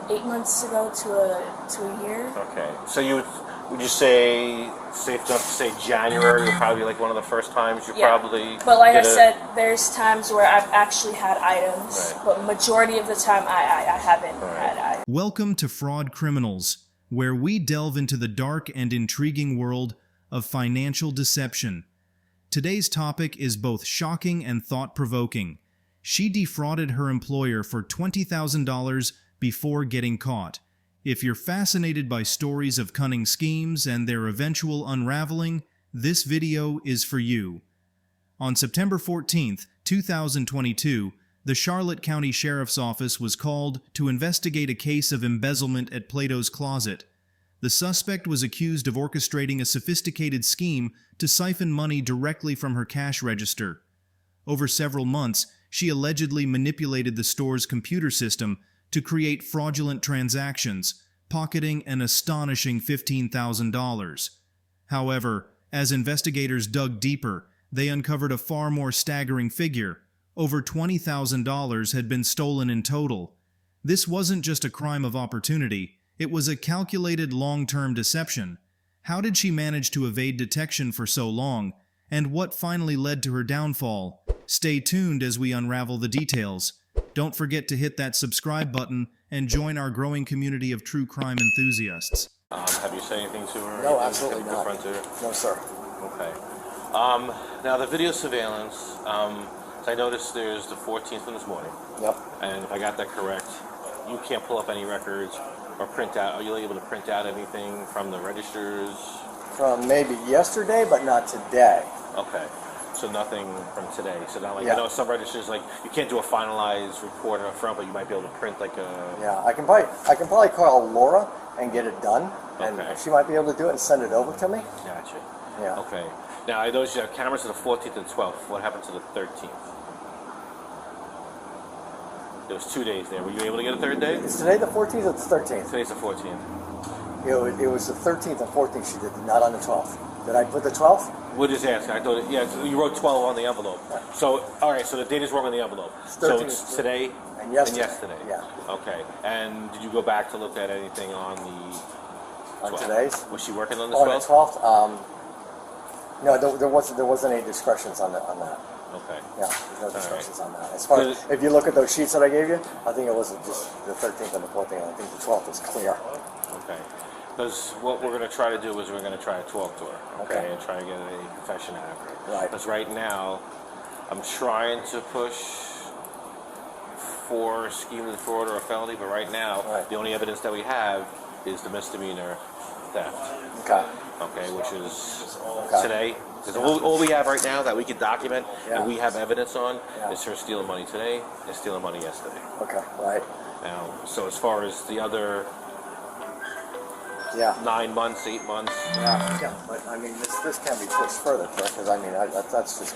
8 months ago to a year. Okay. So would you say, safe enough to say January would probably be like one of the first times you probably... But like I said, there's times where I've actually had items, right. but majority of the time I haven't had items. Welcome to Fraud Criminals, where we delve into the dark and intriguing world of financial deception. Today's topic is both shocking and thought-provoking. She defrauded her employer for $20,000 before getting caught. If you're fascinated by stories of cunning schemes and their eventual unraveling, this video is for you. On September 14th, 2022, the Charlotte County Sheriff's Office was called to investigate a case of embezzlement at Plato's Closet. The suspect was accused of orchestrating a sophisticated scheme to siphon money directly from her cash register. Over several months, she allegedly manipulated the store's computer system to create fraudulent transactions, pocketing an astonishing $15,000. However, as investigators dug deeper, they uncovered a far more staggering figure. Over $20,000 had been stolen in total. This wasn't just a crime of opportunity, it was a calculated long-term deception. How did she manage to evade detection for so long? And what finally led to her downfall? Stay tuned as we unravel the details. Don't forget to hit that subscribe button and join our growing community of true crime enthusiasts. Have you said anything to her? No, absolutely not. No, sir. Okay. Now the video surveillance, so I noticed there's the 14th one this morning. Yep. And if I got that correct, you can't pull up any records or print out. Are you able to print out anything from the registers? From maybe yesterday, but not today. Okay. So nothing from today. So now, like, Yeah. I know some registers, like, you can't do a finalized report up front, but you might be able to print like a... Yeah, I can probably call Laura and get it done, and Okay. she might be able to do it and send it over to me. Gotcha. Yeah. Okay. Now, I noticed you have cameras to the 14th and 12th. What happened to the 13th? There was 2 days there. Were you able to get a third day? Is today the 14th or the 13th? Today's the 14th. It was the 13th and 14th she did, not on the 12th. Did I put the 12th? We'll just ask. I thought, yeah, you wrote 12 on the envelope. So, all right, so the date is wrong on the envelope. So it's today and yesterday. Yeah. Okay. And did you go back to look at anything on the 12th? On today's? Was she working on the 12th? On the 12th? No, there wasn't any discretions on that. Okay. Yeah, there's no discretions on that. As far as, if you look at those sheets that I gave you, I think it was just the 13th and the 14th. I think the 12th is clear. Okay. Because what we're going to try to do is we're going to try to talk to her, okay, and try to get a confession out of her. Right. Because right now, I'm trying to push for scheme to defraud or a felony, but right now, the only evidence that we have is the misdemeanor theft. Okay. Okay, which is today. Because all we have right now that we can document and we have evidence on is her stealing money today and stealing money yesterday. Okay, right. Now, so as far as the other 9 months, 8 months. Yeah, but I mean, this can be pushed further, because I mean, that's just...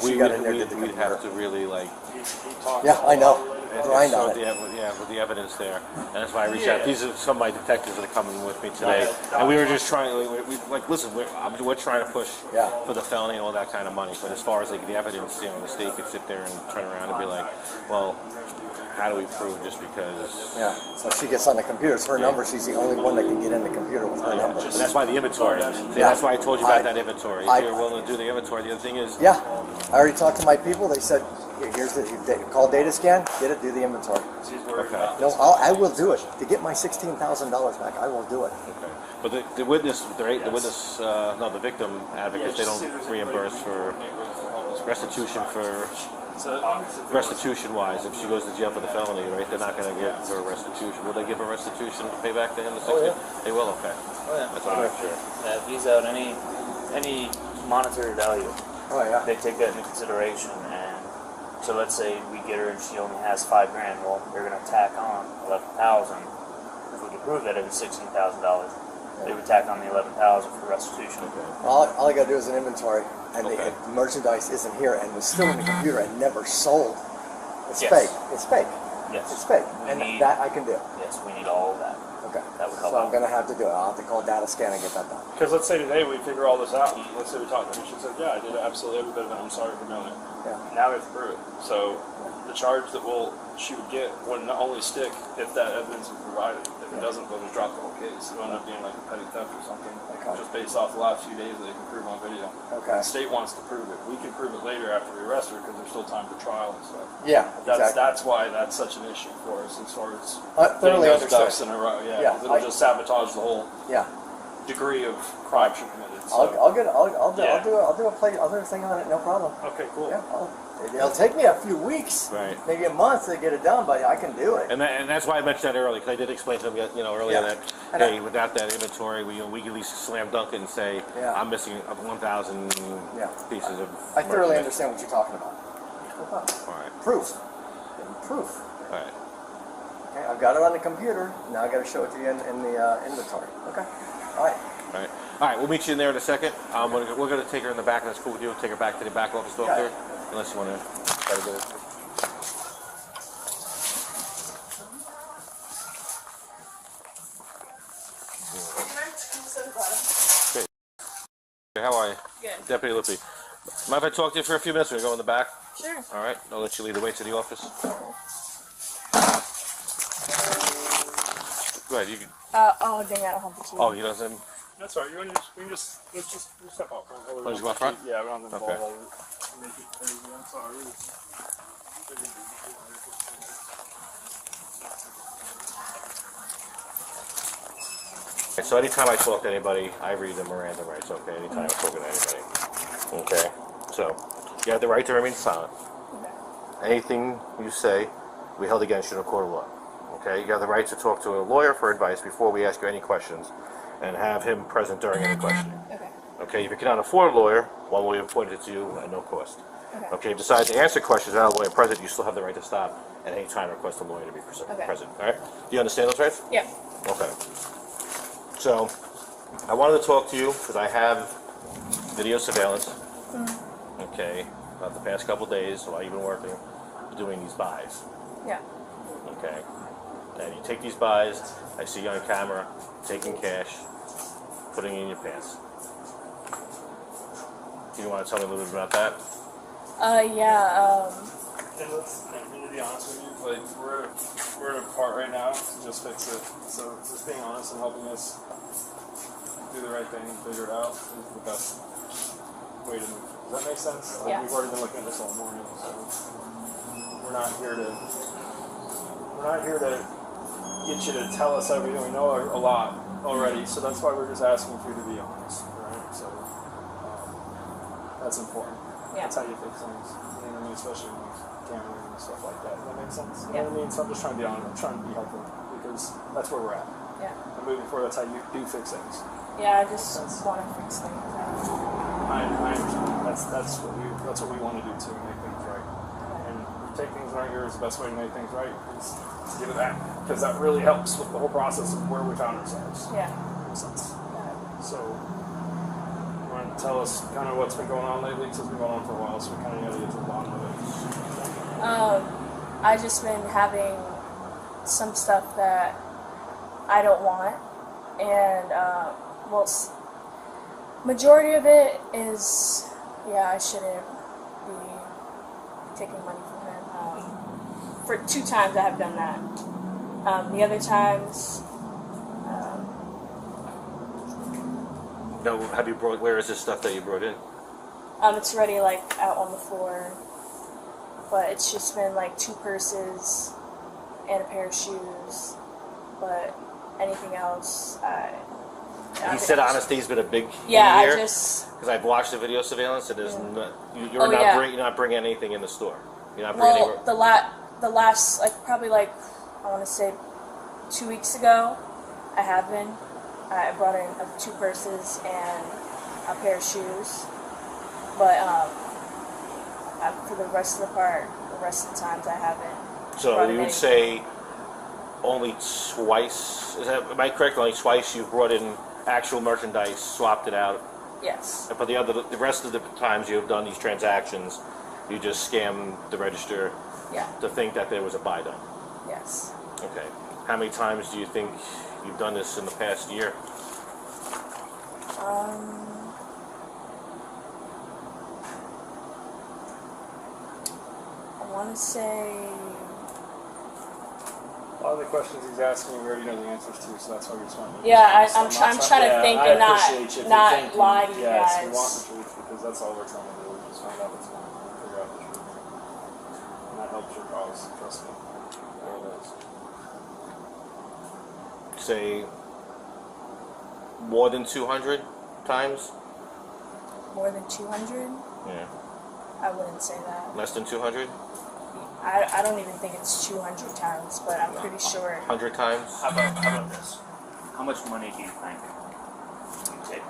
we would have to really, like... Yeah, I know. Grind on it. With the evidence there. And that's why I reached out. These are some of my detectives that are coming with me today. And we were just trying, listen, we're trying to push for the felony and all that kind of money. But as far as, like, the evidence, you know, the state could sit there and turn around and be like, well, how do we prove just because... Yeah, so she gets on the computer. It's her number. She's the only one that can get in the computer with her number. And that's why the inventory. That's why I told you about that inventory. If you're willing to do the inventory, the other thing is... Yeah, I already talked to my people. They said, here's the call data scan, get it, do the inventory. Okay. No, I will do it. To get my $16,000 back, I will do it. Okay. But the victim advocates, they don't reimburse for restitution restitution-wise, if she goes to jail for the felony, right, they're not going to give her restitution. Will they give her restitution to pay back to him the 60? They will, okay. That's what I'm sure. If he's out any monetary value, they take that into consideration. And so let's say we get her and she only has $5,000. Well, they're going to tack on $11,000. If we can prove that it was $16,000, they would tack on the $11,000 for restitution. All I got to do is an inventory, and the merchandise isn't here, and was still in the computer and never sold. It's fake. It's fake. Yes. It's fake. And that I can do. Yes, we need all of that. Okay. That would help. So I'm going to have to do it. I'll have to call data scan and get that done. Because let's say today we figure all this out, and let's say we talk to her, and she said, I did absolutely every bit of it, I'm sorry for doing it. Yeah. Now we have to prove it. So the charge that we'll she would get would not only stick if that evidence is provided. If it doesn't, they'll just drop the whole case. It'll end up being like a petty theft or something, just based off the last few days that they can prove on video. Okay. The state wants to prove it. We can prove it later after we arrest her because there's still time for trial and stuff. Yeah, That's why that's such an issue for us as far as thoroughly getting those understood. ducks in a row. Yeah, 'cause it'll just sabotage the whole degree of crime she committed. So. I'll do a thing on it, no problem. Okay, cool. Yeah, it'll take me a few weeks, maybe a month to get it done, but I can do it. And that's why I mentioned that earlier, because I did explain to them, earlier that hey, without that inventory, we can at least slam dunk it and say I'm missing 1,000 pieces of. I thoroughly understand what you're talking about. All right. Proof. All right. Okay, I've got it on the computer. Now I got to show it to you in the inventory. Okay. All right. All right, we'll meet you in there in a second. We're going to take her in the back. That's cool with you. Take her back to the back office door there, unless you want to try to get it. Hey, how are you? Good. Deputy Lippy. Mind if I talk to you for a few minutes? We go in the back? Sure. All right, I'll let you lead the way to the office. Go ahead, you can. Oh, dang, I don't have the key. Oh, he doesn't. That's all right. You can just step out front. Oh, just go out front? Yeah, around the ball. Okay. Make it crazy. I'm sorry. Okay, so anytime I talk to anybody, I read the Miranda rights, okay? Anytime I'm talking to anybody. Okay? So, you have the right to remain silent. Okay. Anything you say, we held against you in a court of law. Okay? You have the right to talk to a lawyer for advice before we ask you any questions and have him present during any questioning. Okay. Okay? If you cannot afford a lawyer, one will be appointed to you at no cost. Okay. Okay? If you decide to answer questions without a lawyer present, you still have the right to stop at any time and request a lawyer to be present. All right? Do you understand those rights? Yeah. Okay. So, I wanted to talk to you because I have video surveillance. Okay, about the past couple days while you've been working, doing these buys. Yeah. Okay, and you take these buys. I see you on camera taking cash, putting it in your pants. Do you want to tell me a little bit about that? Yeah. And to be honest with you, like we're at a part right now to just fix it. So just being honest and helping us do the right thing and figure it out is the best way to move. Does that make sense? Like, Yeah. we've already been looking at this all morning, so we're not here to get you to tell us everything. We know a lot already, so that's why we're just asking for you to be honest, right? So that's important. Yeah. That's how you fix things. You know what I mean? Especially with cameras and stuff like that. Does that make sense? You Yeah. know what I mean? So I'm just trying to be honest. I'm trying to be helpful because that's where we're at. Yeah. And moving forward, that's how you do fix things. Yeah, I just want to fix things. I understand. That's what we want to do too, make things right. And take things right here is the best way to make things right is to give it back because that really helps with the whole process of where we found ourselves. Yeah. Makes sense. So, you want to tell us kind of what's been going on lately? Because it's been going on for a while, so we kind of got to get to the bottom of it. I just been having some stuff that I don't want, and majority of it is, I shouldn't be taking money from him. For 2 times I have done that. The other times, No, have you brought? Where is this stuff that you brought in? it's already like out on the floor, but it's just been like 2 purses and a pair of shoes, but anything else, He said honesty's been a big yeah, here. I just Because I've watched the video surveillance, and there's you're not bringing anything in the store. You're not bringing the last probably I want to say 2 weeks ago, I have been. I brought in 2 purses and a pair of shoes, but for the rest of the times I haven't. So you would say only twice? Am I correct? Only twice you've brought in actual merchandise, swapped it out. Yes. But the rest of the times you have done these transactions, you just scam the register to think that there was a buy done. Yes. Okay. How many times do you think you've done this in the past year? I want to say lot of the questions he's asking, we already know the answers to, so that's why we're trying to. Yeah, I'm trying to think and not lie to you yes, guys. we want the truth because that's all we're trying to do. Just find out what's going on, figure out the truth, and that helps your cause. Trust me, it does. Say more than 200 times. More than 200? Yeah. I wouldn't say that. Less than 200. I don't even think it's 200 times, but I'm pretty sure. 100 times. How about this? How much money do you think you take?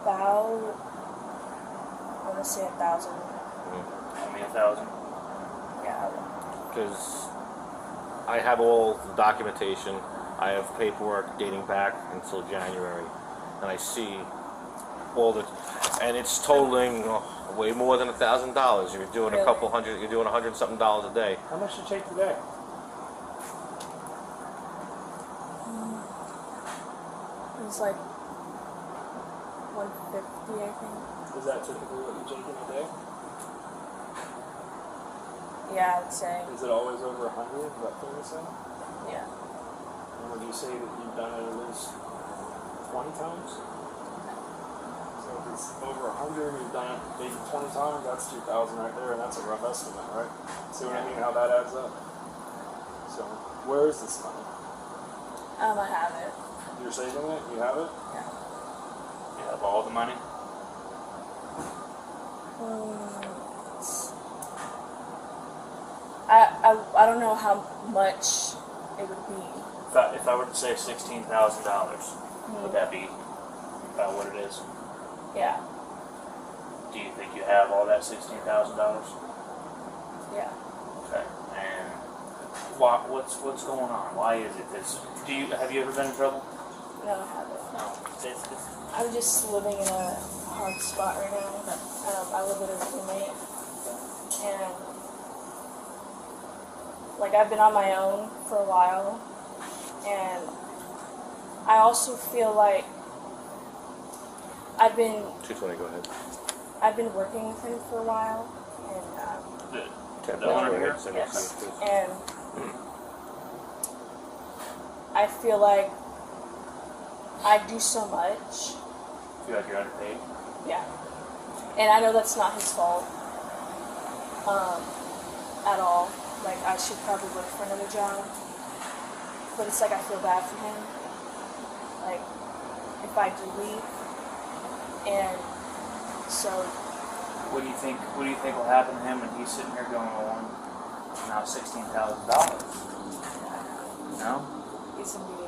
About, I want to say 1,000. Only 1,000? Yeah. Because I have all the documentation. I have paperwork dating back until January, and I see all the, and it's totaling way more than $1,000. You're doing a couple hundred. You're doing $100 something a day. How much did you take today? It was like 150, I think. Is that typically what you take in a day? Yeah, I'd say. Is it always over 100? Is that fair to say? Yeah. And would you say that you've done it at least 20 times? So if it's over 100 and you've done it maybe 20 times, that's 2,000 right there, and that's a rough estimate, right? See what I mean? How that adds up. So where is this money? I have it. You're saving it? You have it? Yeah. You have all the money? I don't know how much it would be. If I were to say $16,000, would that be about what it is? Yeah. Do you think you have all that $16,000? Yeah. Okay. And what's going on? Why is it this? Have you ever been in trouble? No, I haven't. No. I'm just living in a hard spot right now. I live with a roommate, and like I've been on my own for a while, and I also feel like I've been 220. Go ahead. I've been working with him for a while, and The owner here? yes, and I feel like I do so much. Feel like you're underpaid? Yeah. And I know that's not his fault at all. Like, I should probably look for another job. But it's like I feel bad for him. Like, if I do leave. And so... What do you think will happen to him when he's sitting here going on now $16,000? No? He's going to be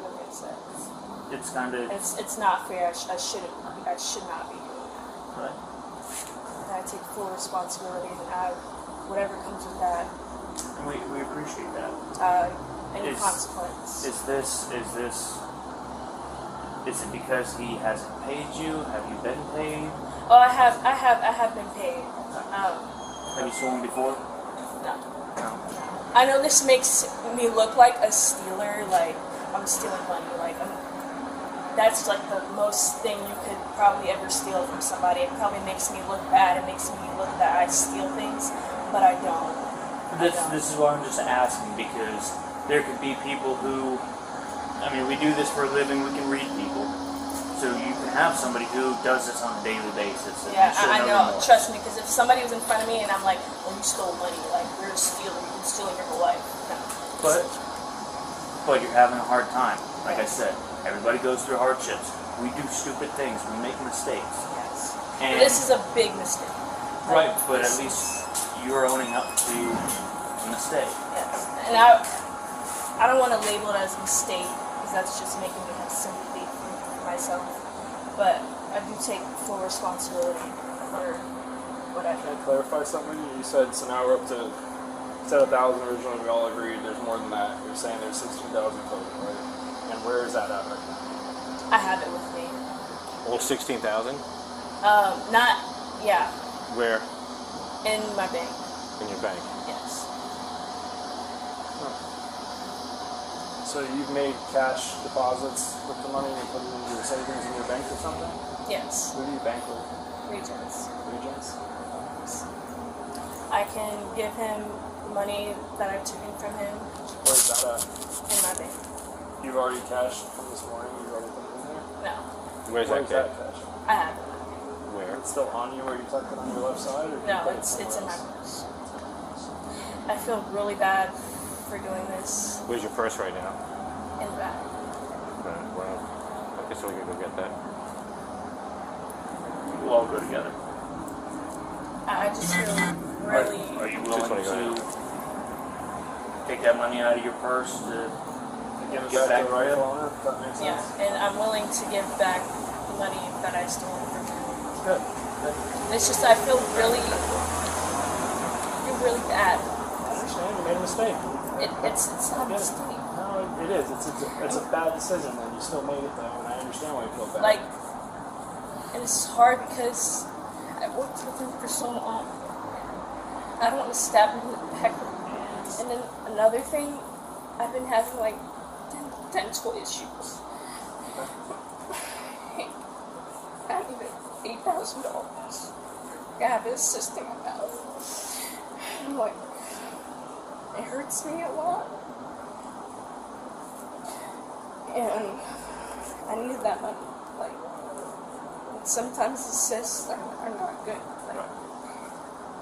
really upset. It's kind of... It's not fair. I should not be doing that. Right. And I take full responsibility, and whatever comes with that. And we appreciate that. Any consequence. Is it because he hasn't paid you? Have you been paid? Oh, I have been paid. Have you stolen before? No. No. I know this makes me look like a stealer, like I'm stealing money, that's like the most thing you could probably ever steal from somebody. It probably makes me look bad. It makes me look that I steal things, but I don't. This is why I'm just asking, because there could be people who, I mean, we do this for a living, we can read people. So you can have somebody who does this on a daily basis. And yeah, I know. Trust me, because if somebody was in front of me and I'm like, well, you stole money, like, you're a stealer, you've been stealing your whole life. No. But you're having a hard time. Like I said, everybody goes through hardships. We do stupid things. We make mistakes. Yes. And but this is a big mistake. Right, but at least you're owning up to a mistake. Yes. And I don't want to label it as a mistake, because that's just making me have sympathy for myself. But I do take full responsibility for what I do. Can I clarify something? You said, so now we're up to, said 1,000 originally, we all agreed, there's more than that. You're saying there's 16,000 total, right? And where is that at right now? I have it with me. All 16,000. Yeah. Where? In my bank. In your bank. Yes. So you've made cash deposits with the money and you put it into your savings in your bank or something? Yes. Who do you bank with? Regions. Regions? I can give him money that I've taken from him Where's that at? in my bank. You've already cashed from this morning. You've already put it in there. No, Where's that Where's cash? that cash? I have it. Where? It's still on you, or you tucked it on your left side, or did you No, put it it's somewhere in my else? purse. I feel really bad for doing this Where's your purse right now? in the back. Okay, well, I guess we can go get that. We'll all go together. I just feel really. Are you Just wanna willing go to take that money out of your purse to Give it Get back back to the to rightful him. owner, if that makes Yeah, sense. and I'm willing to give back the money that I stole from him. Good. It's just I feel really bad. I understand. You made a mistake. It's not a Yeah. mistake. No, it is. It's a bad decision, and you still made it though, and I understand why you feel bad. Like, and it's hard because I worked with him for so long. I don't want to stab him in the back. And then another thing, I've been having like dental issues. I have even $8,000. I have an assisting about. I'm like, it hurts me a lot. And I needed that money. Like, sometimes the cysts are not good. Like,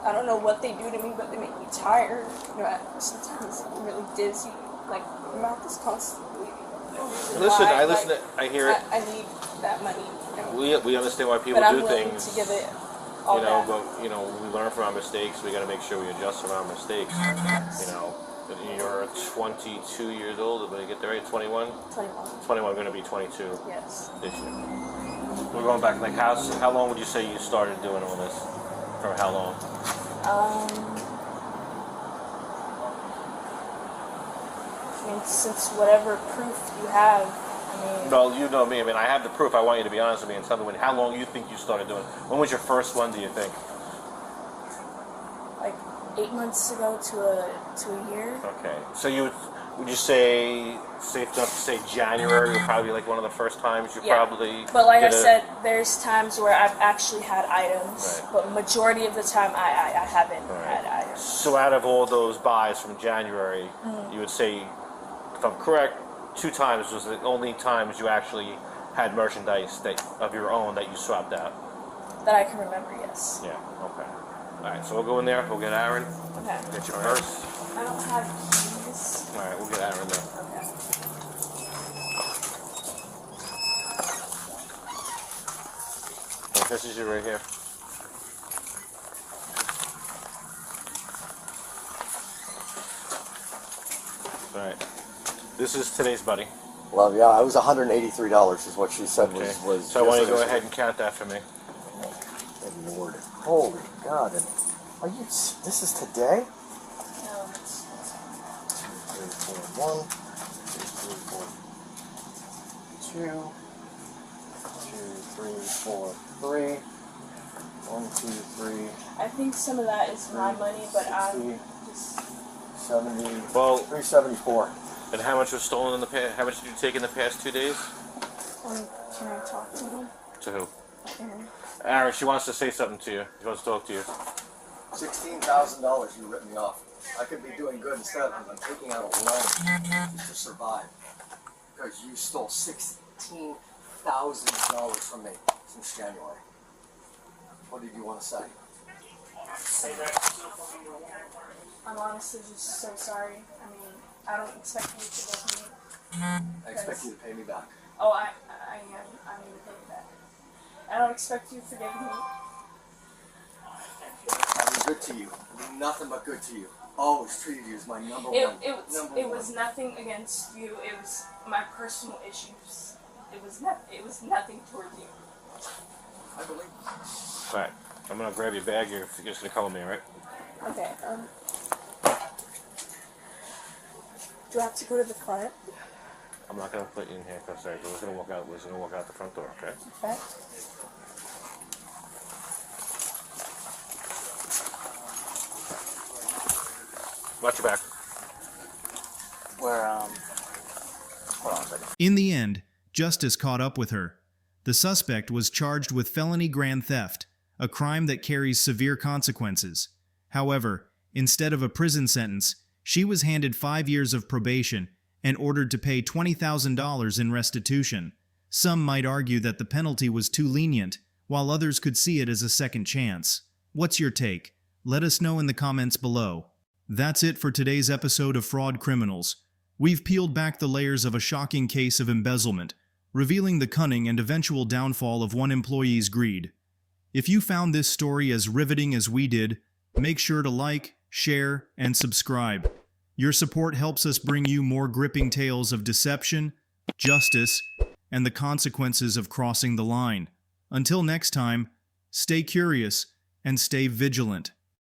I don't know what they do to me, but they make me tired. You know, sometimes I'm really dizzy. Like, my mouth is constantly bleeding. Listen, Why? I listen. Like, I hear it. I need that money. You know? We understand why people But I'm do willing things. to give it all You know, back. but you know, we learn from our mistakes. We got to make sure we adjust from our mistakes. You know, but you're 22 years old. Did I get that right? 21. 21. 21. Going to be 22 Yes. this year. We're going back. Like, how long would you say you started doing all this? For how long? I mean, since whatever proof you have, I mean, Well, you know me. I mean, I have the proof. I want you to be honest with me and tell me how long you think you started doing it. When was your first one? Do you think? like 8 months ago to a year. Okay. So would you say safe enough to say January would probably be like one of the first times you probably? But like I did it? said, there's times where I've actually had items, Right. but majority of the time I haven't Right. had items. So out of all those buys from January, you would say, if I'm correct, 2 times was the only times you actually had merchandise of your own that you swapped out. That I can remember, yes. Yeah. Okay. All right. So we'll go in there. We'll get Aaron. Okay. Get your purse. I don't have keys. All right. We'll get Aaron there. Okay. This is you right here. All right. This is today's buddy. Well, yeah, it was $183 is what she said Okay. was. So I want you to go just- ahead and count that for me. Good Lord. Holy God. And are you, this is today? No, it's 3, 4, 1, 2, 3, 4, 3. 1, 2, 3, I think some of that is my money, but I'm 60, just 70, Well, 374. and how much was stolen in the past? How much did you take in the past 2 days? Can I talk to him? To who? Aaron. Aaron, she wants to say something to you. She wants to talk to you. $16,000 you ripped me off. I could be doing good instead. I'm taking out a loan just to survive. Because you stole $16,000 from me since January. What did you want to say? I'm honestly just so sorry. I mean, I don't expect you to forgive me. I expect you to pay me back. Oh, I am. I need to pay you back. I don't expect you to forgive me. I've been good to you. I've been nothing but good to you. Always treated you as my number one. It was nothing against you. It was my personal issues. It was nothing toward you. I believe. All right. I'm gonna grab your bag. You're just gonna come with me, right? Okay. Do I have to go to the front? I'm not gonna put you in handcuffs. Sorry, we're gonna walk out. We're gonna walk out the front door. Okay. Okay. Watch your back. hold on a second. In the end, justice caught up with her. The suspect was charged with felony grand theft, a crime that carries severe consequences. However, instead of a prison sentence, she was handed 5 years of probation and ordered to pay $20,000 in restitution. Some might argue that the penalty was too lenient, while others could see it as a second chance. What's your take? Let us know in the comments below. That's it for today's episode of Fraud Criminals. We've peeled back the layers of a shocking case of embezzlement, revealing the cunning and eventual downfall of one employee's greed. If you found this story as riveting as we did, make sure to like, share, and subscribe. Your support helps us bring you more gripping tales of deception, justice, and the consequences of crossing the line. Until next time, stay curious and stay vigilant.